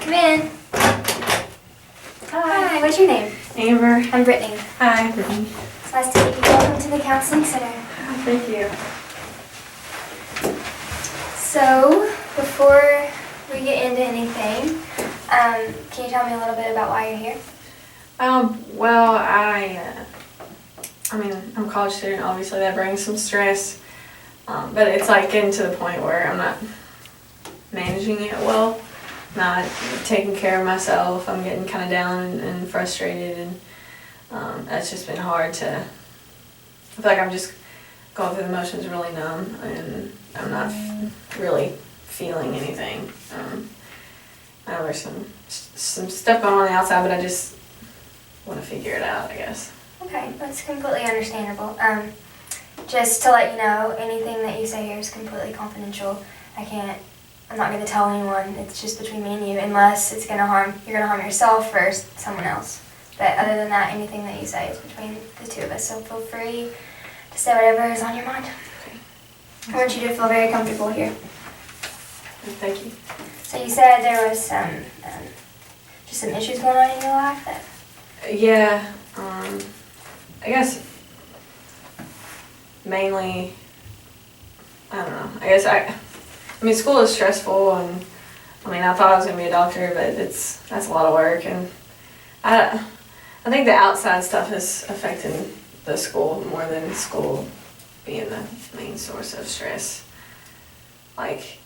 Come in. Hi, what's your name? Amber. I'm Brittany. Hi, Brittany. It's nice to meet you. Welcome to the Counseling Center. Thank you. So, before we get into anything, can you tell me a little bit about why you're here? Well, I'm a college student, obviously that brings some stress, but it's like getting to the point where I'm not managing it well, not taking care of myself. I'm getting kind of down and frustrated, and that's just been hard to, I feel like I'm just going through the motions really numb, and I'm not really feeling anything. I know there's some stuff going on the outside, but I just want to figure it out, I guess. Okay, that's completely understandable. Just to let you know, anything that you say here is completely confidential. I'm not going to tell anyone. It's just between me and you, unless you're going to harm yourself or someone else. But other than that, anything that you say is between the two of us, so feel free to say whatever is on your mind. Okay. I want you to feel very comfortable here. Thank you. So you said there was just some issues going on in your life that... Yeah, I guess mainly, I don't know, I mean, school is stressful, and I thought I was going to be a doctor, but that's a lot of work, and I think the outside stuff is affecting the school more than school being the main source of stress, like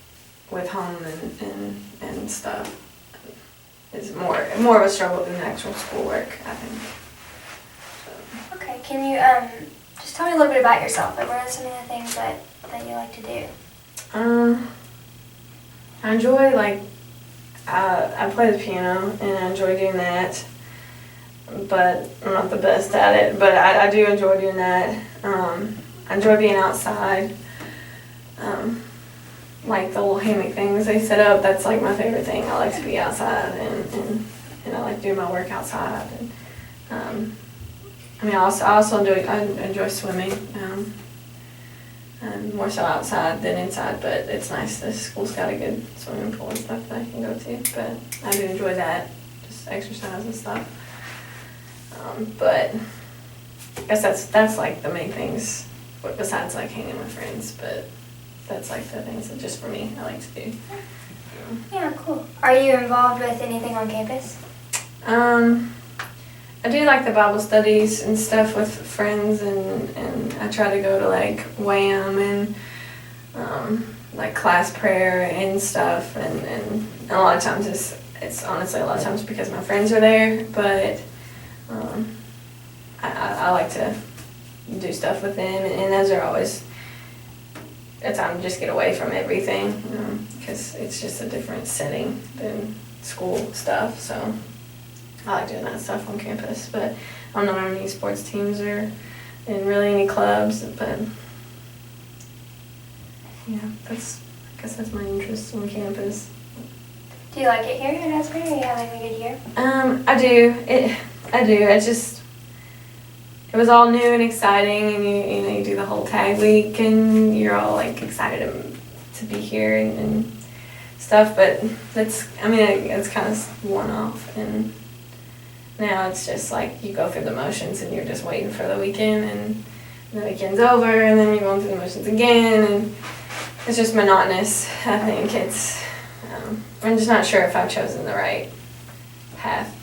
with home and stuff. It's more of a struggle than actual schoolwork, I think. So. Okay, can you just tell me a little bit about yourself? Like, what are some of the things that you like to do? I enjoy, I play the piano, and I enjoy doing that, but I'm not the best at it, but I do enjoy doing that. I enjoy being outside. Like the little hammock things they set up, that's like my favorite thing. I like to be outside, and I like to do my work outside. And I also enjoy swimming. More so outside than inside, but it's nice. The school's got a good swimming pool and stuff that I can go to, but I do enjoy that, just exercise and stuff. But I guess that's like the main things, besides like hanging with friends, but that's like the things that just for me I like to do. Yeah, cool. Are you involved with anything on campus? I do like the Bible studies and stuff with friends, and I try to go to like WAM and like class prayer and stuff, and a lot of times it's honestly a lot of times because my friends are there, but I like to do stuff with them, and those are always a time to just get away from everything, because it's just a different setting than school stuff, so I like doing that stuff on campus. But I'm not on any sports teams or in really any clubs, but yeah, I guess that's my interest on campus. Do you like it here at Asbury? Are you having a good year? I do. It was all new and exciting, and you do the whole tag week, and you're all like excited to be here and stuff. But it's kind of one off, and now it's just like you go through the motions, and you're just waiting for the weekend, and the weekend's over, and then you're going through the motions again, and it's just monotonous. I think I'm just not sure if I've chosen the right path,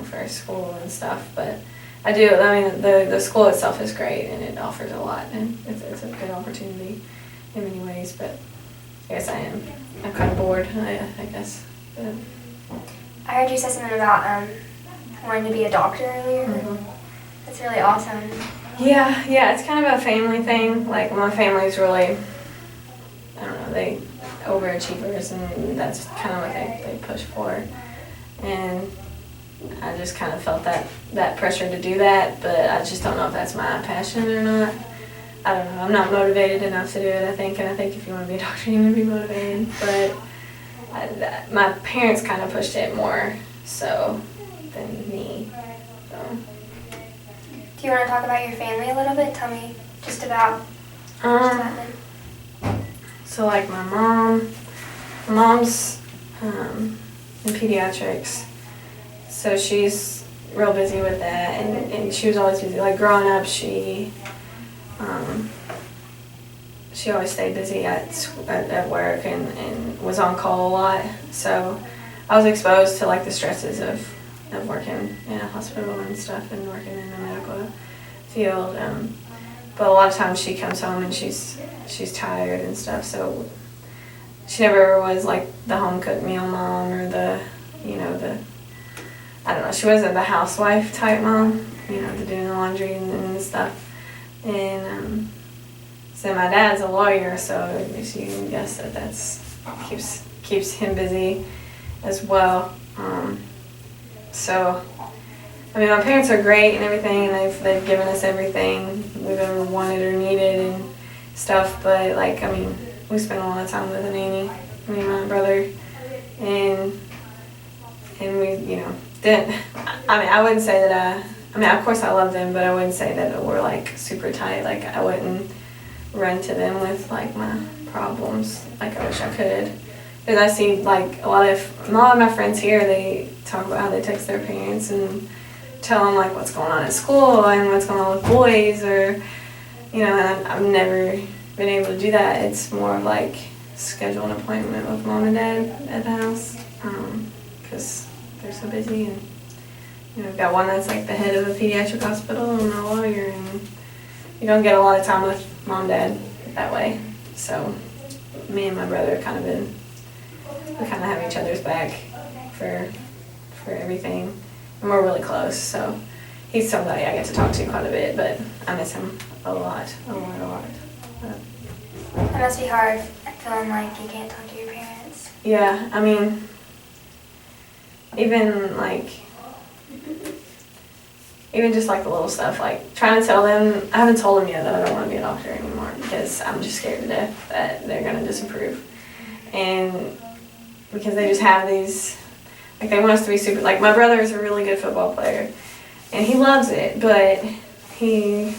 for school and stuff, but I do. The school itself is great, and it offers a lot, and it's a good opportunity in many ways, but I guess I'm kind of bored, I guess. But. I heard you say something about wanting to be a doctor earlier. Mm-hmm. That's really awesome. Yeah, it's kind of a family thing. Like, my family's really, I don't know, they overachievers, and that's kind of what they push for. And I just kind of felt that pressure to do that, but I just don't know if that's my passion or not. I don't know. I'm not motivated enough to do it, I think, and I think if you want to be a doctor, you need to be motivated. But my parents kind of pushed it more so than me. So. Do you want to talk about your family a little bit? Tell me just about them. So like my mom's in pediatrics. So she's real busy with that, and she was always busy. Like growing up, she always stayed busy at work and was on call a lot. So I was exposed to like the stresses of working in a hospital and stuff and working in the medical field. But a lot of times she comes home and she's tired and stuff. So she never was like the home cooked meal mom or the I don't know, she wasn't the housewife type mom, the doing the laundry and stuff. And so my dad's a lawyer, so you can guess that's keeps him busy as well. So, I mean, my parents are great and everything, and they've given us everything we've ever wanted or needed and stuff. But like, I mean, we spent a lot of time with a nanny, me and my brother, and we, didn't. I mean, I wouldn't say that of course I love them, but I wouldn't say that we're like super tight. Like I wouldn't run to them with like my problems like I wish I could. Because I see like a lot of my friends here, they talk about how they text their parents and tell them like what's going on at school and what's going on with boys, or and I've never been able to do that. It's more like schedule an appointment with mom and dad at the house because they're so busy, and we've got one that's like the head of a pediatric hospital and a lawyer, and you don't get a lot of time with mom and dad that way. So me and my brother we kind of have each other's back for everything, and we're really close. So he's somebody I get to talk to quite a bit, but I miss him a lot. It must be hard feeling like you can't talk to your parents. Yeah, I mean, even just like the little stuff, like trying to tell them, I haven't told them yet that I don't want to be a doctor anymore because I'm just scared to death that they're going to disapprove. And because they just have these, like they want us to be super, like my brother is a really good football player and he loves it, but he,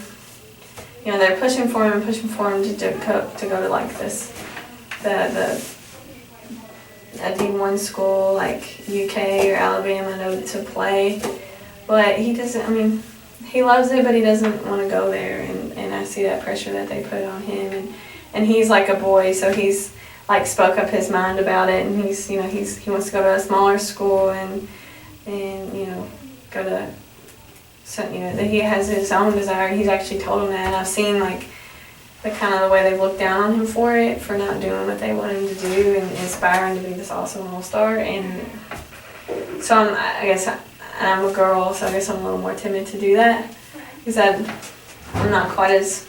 they're pushing for him to go to like this, a D1 school like UK or Alabama to play, but he doesn't, I mean, he loves it, but he doesn't want to go there, and I see that pressure that they put on him, and he's like a boy, so he's like spoke up his mind about it, and he wants to go to a smaller school and go to, so that he has his own desire. He's actually told him that, and I've seen like the kind of the way they've looked down on him for not doing what they want him to do and aspiring to be this awesome all-star. And so I guess I'm a girl, so I guess I'm a little more timid to do that because I'm not quite as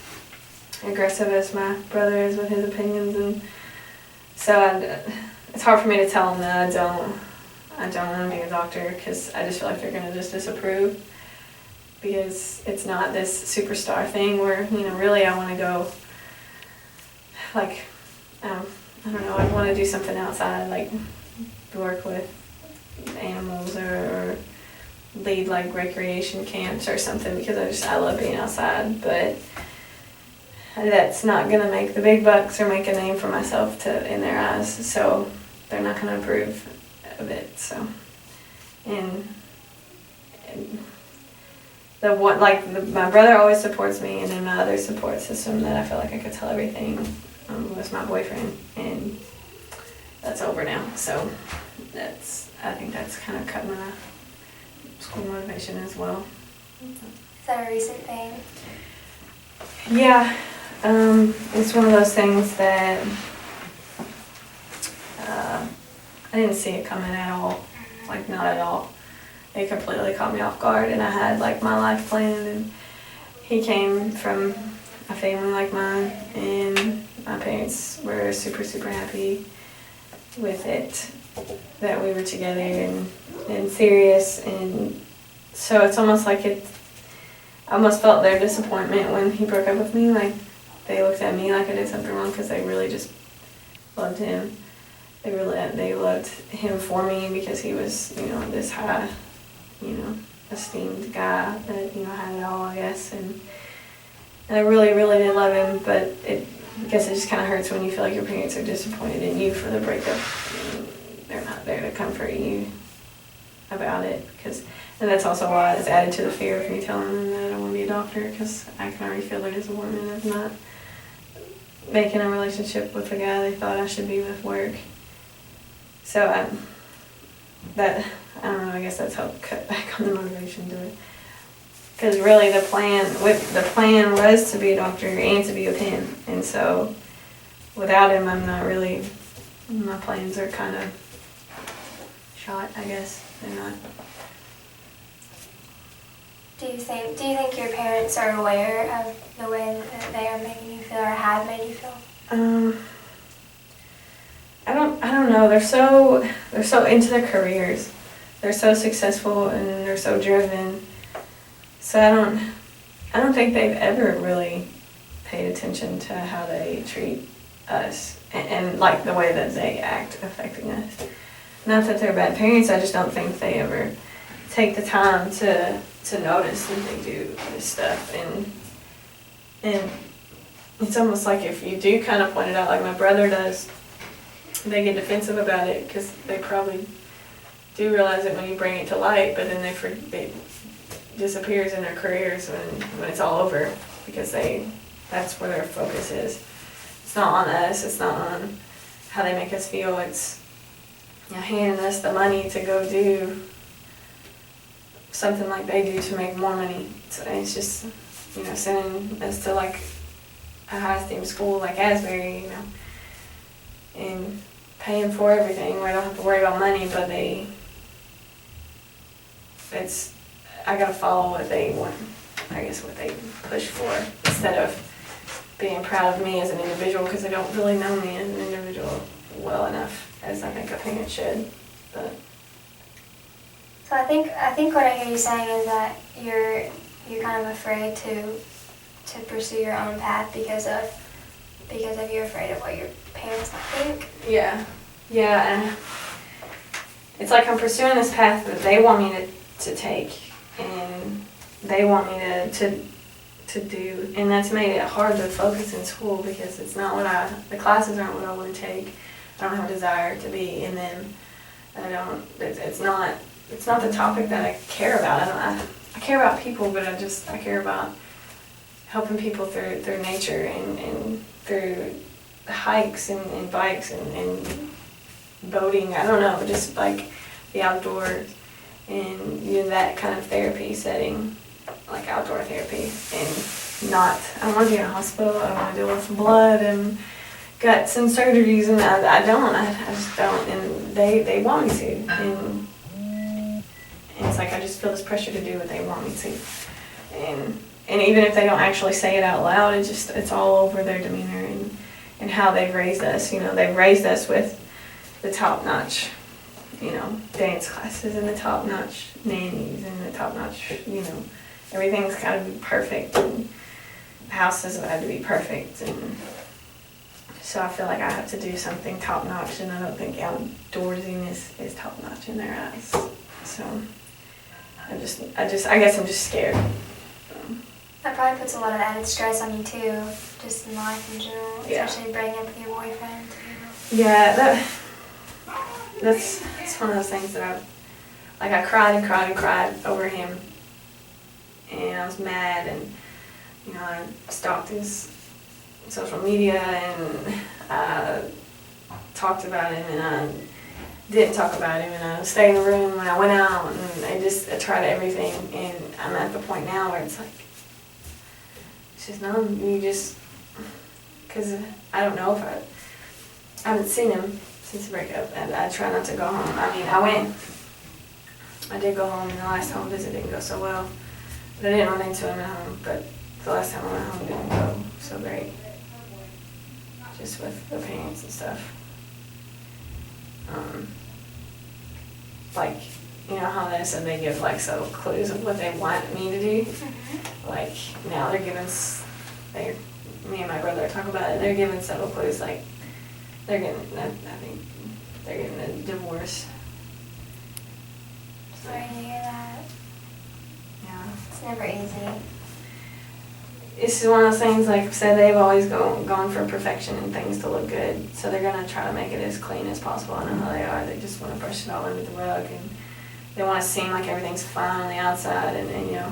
aggressive as my brother is with his opinions, and so it's hard for me to tell him that I don't want to be a doctor because I just feel like they're going to just disapprove, because it's not this superstar thing where, really I want to go, like, I don't know, I want to do something outside, like work with animals or lead like recreation camps or something, because I love being outside, but that's not going to make the big bucks or make a name for myself in their eyes, so they're not going to approve of it. So, and my brother always supports me, and then my other support system that I feel like I could tell everything was my boyfriend, and that's over now. So I think that's kind of cut my school motivation as well. Is that a recent thing? Yeah, it's one of those things that I didn't see it coming at all, like not at all. It completely caught me off guard, and I had like my life planned, and he came from a family like mine, and my parents were super, super happy with it, that we were together and serious, and so it's almost like I almost felt their disappointment when he broke up with me, like they looked at me like I did something wrong, because they really just loved him. They loved him for me because he was, this high, esteemed guy that, had it all, I guess, and I really, really did love him, but I guess it just kind of hurts when you feel like your parents are disappointed in you for the breakup, and they're not there to comfort you about it, and that's also why it's added to the fear of me telling them that I don't want to be a doctor, because I can already feel their disappointment of not making a relationship with the guy they thought I should be with work. So I don't know, I guess that's helped cut back on the motivation to it. Because really the plan was to be a doctor and to be with him, and so without him my plans are kind of shot, I guess. They're not. Do you think your parents are aware of the way that they are making you feel or have made you feel? I don't know. They're so into their careers. They're so successful and they're so driven. So I don't think they've ever really paid attention to how they treat us and like the way that they act affecting us. Not that they're bad parents, I just don't think they ever take the time to notice that they do this stuff. And it's almost like if you do kind of point it out, like my brother does, they get defensive about it because they probably do realize it when you bring it to light, but then it disappears in their careers when it's all over, because that's where their focus is. It's not on us, it's not on how they make us feel, it's handing us the money to go do something like they do to make more money. So it's just, sending us to like a high esteemed school like Asbury, and paying for everything where I don't have to worry about money, but I gotta follow what they want, I guess what they push for, instead of being proud of me as an individual, because they don't really know me as an individual well enough as I think a parent should. But so I think what I hear you saying is that you're kind of afraid to pursue your own path because of you're afraid of what your parents might think. Yeah, and it's like I'm pursuing this path that they want me to take, and they want me to do, and that's made it hard to focus in school because it's not the classes aren't what I want to take. I don't have a desire to be in them. It's not the topic that I care about. I care about people, but I care about helping people through nature and through hikes and bikes and boating. I don't know, just like the outdoors and that kind of therapy setting, like outdoor therapy, and I don't want to be in a hospital. I don't want to deal with blood and guts and surgeries, and I just don't, and they want me to, and it's like I just feel this pressure to do what they want me to, and even if they don't actually say it out loud, it's all over their demeanor and how they've raised us. They've raised us with the top-notch, dance classes and the top-notch nannies and the top-notch, everything's got to be perfect, and the houses have to be perfect, and so I feel like I have to do something top-notch, and I don't think outdoorsiness is top-notch in their eyes. So I guess I'm just scared. That probably puts a lot of added stress on you too, just in life in general, especially breaking up with your boyfriend too. Yeah, that's one of those things that I cried and cried and cried over him, and I was mad, and I stalked his social media, and I talked about him, and I didn't talk about him, and I stayed in the room when I went out, and I tried everything, and I'm at the point now where it's like, it's just no, because I don't know if I haven't seen him since the breakup, and I try not to go home. I mean, I did go home, and the last home visit didn't go so well, but I didn't run into him at home, but the last time I went home didn't go so great, just with the parents and stuff. Like, how they said they give like subtle clues of what they want me to do. Mm-hmm. Like now they're giving, me and my brother talk about it. They're giving subtle clues, like they're getting a divorce. Sorry to hear that. Yeah. It's never easy. this is one of those things, like I said, they've always gone for perfection and things to look good. So they're going to try to make it as clean as possible. I know how they are. They just want to brush it all under the rug, and they want to seem like everything's fine on the outside. And you know,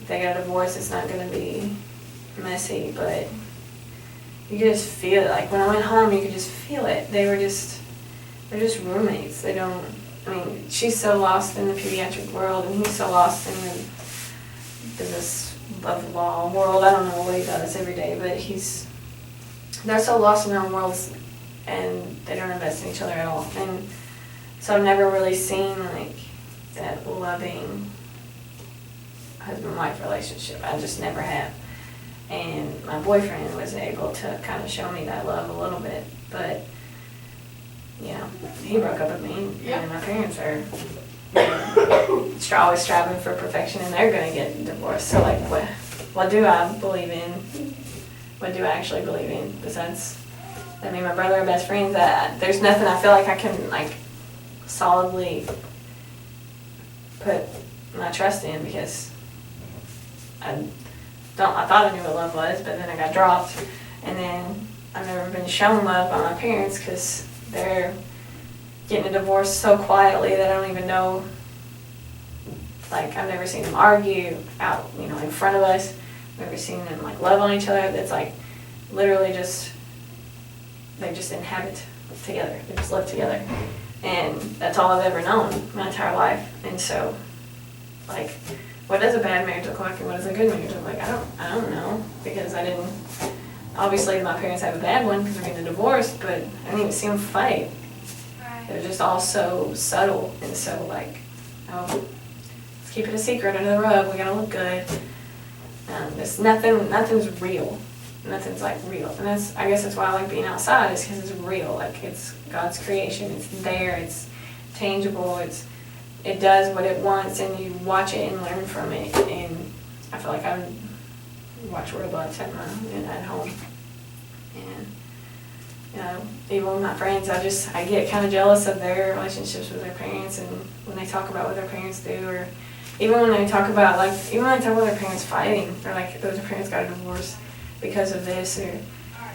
if they get a divorce, it's not going to be messy, but you could just feel it. Like when I went home, you could just feel it. They're just roommates. They don't, I mean, she's so lost in the pediatric world, and he's so lost in the business of law world. I don't know what he does every day, but they're so lost in their own worlds, and they don't invest in each other at all. And so I've never really seen like that loving husband-wife relationship. I just never have. And my boyfriend was able to kind of show me that love a little bit, but you know, he broke up with me, and my parents are, you know, always striving for perfection, and they're gonna get divorced. So like, what do I believe in? What do I actually believe in? Besides, I mean, my brother are best friends. There's nothing I feel like I can like solidly put my trust in, because I thought I knew what love was, but then I got dropped, and then I've never been shown love by my parents because they're getting a divorce so quietly that I don't even know. Like, I've never seen them argue out, you know, in front of us. I've never seen them like love on each other. That's like literally they just inhabit together. They just live together, and that's all I've ever known my entire life. And so, like, what does a bad marriage look like, and what does a good marriage look like? I don't know, because I didn't. Obviously, my parents have a bad one because they're getting a divorce, but I didn't even see them fight. Right. They're just all so subtle, and so like, oh, let's keep it a secret under the rug. We gotta look good. There's nothing's real. Nothing's like real, and I guess that's why I like being outside, is because it's real. Like, it's God's creation. It's there. It's tangible. It does what it wants, and you watch it and learn from it. And I feel like I watch robots at home, and you know, even with my friends, I get kind of jealous of their relationships with their parents, and when they talk about what their parents do, or even when they talk about their parents fighting, or like their parents got a divorce because of this, or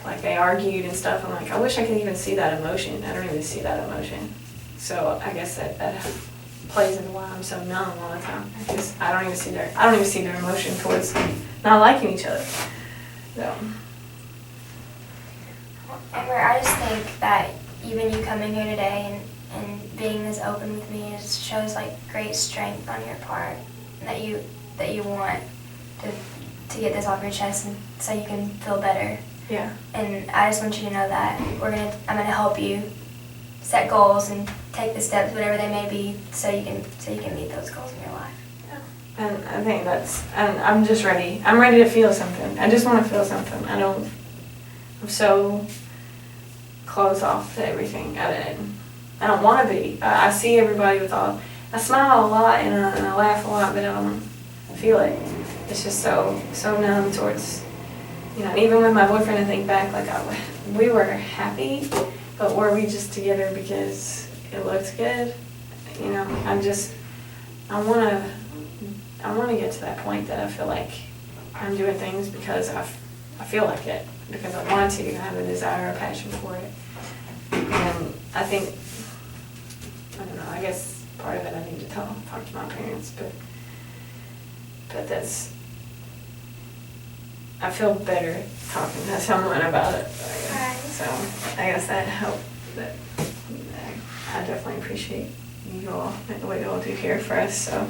like they argued and stuff. I'm like, I wish I could even see that emotion. I don't even see that emotion. So I guess that plays into why I'm so numb all the time, because I don't even see their emotion towards not liking each other. So. Amber, I just think that even you coming here today and being this open with me shows like great strength on your part, that you want to get this off your chest, and so you can feel better. Yeah. And I just want you to know that I'm gonna help you set goals and take the steps, whatever they may be, so you can meet those goals in your life. Yeah. And I think and I'm just ready. I'm ready to feel something. I just want to feel something. I'm so closed off to everything. I don't want to be. I see everybody I smile a lot and I laugh a lot, but I don't feel it. It's just so numb towards, you know, even with my boyfriend, I think back, like, we were happy, but were we just together because it looked good? You know, I want to get to that point that I feel like I'm doing things because I feel like it, because I want to, I have a desire, a passion for it. And I think, I don't know, I guess part of it I need to talk to my parents, but I feel better talking to someone about it. Right. So I guess that helped. That I definitely appreciate you all and what you all do here for us. So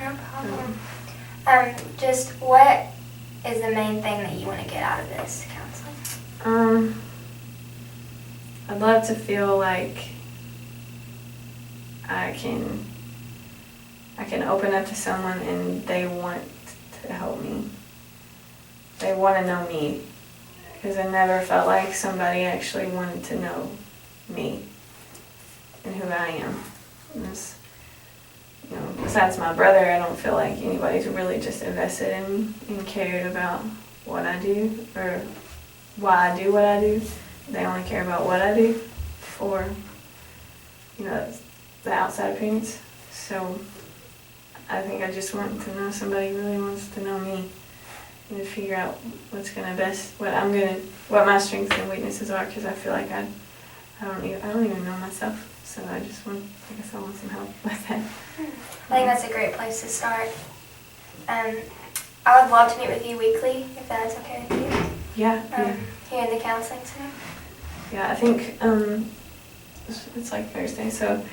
no problem. Just what is the main thing that you want to get out of this counseling? I'd love to feel like I can open up to someone and they want to help me. They want to know me, because I never felt like somebody actually wanted to know me and who I am. You know, besides my brother, I don't feel like anybody's really just invested in me and cared about what I do or why I do what I do. They only care about what I do for, you know, the outside appearance. So I think I just want to know somebody really wants to know me to figure out what my strengths and weaknesses are, because I feel like I don't even know myself. So I guess I want some help with that. I think that's a great place to start. I would love to meet with you weekly, if that's okay with you. Yeah. Here in the counseling center. Yeah, I think it's like Thursday, so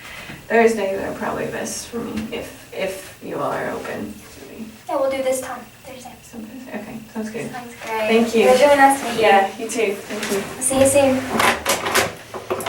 Thursdays are probably best for me if you all are open to me. Yeah, we'll do this time, Thursday. Okay, sounds good. Sounds great. Thank you. It was really nice to meet you. Yeah, you too. Thank you. See you soon.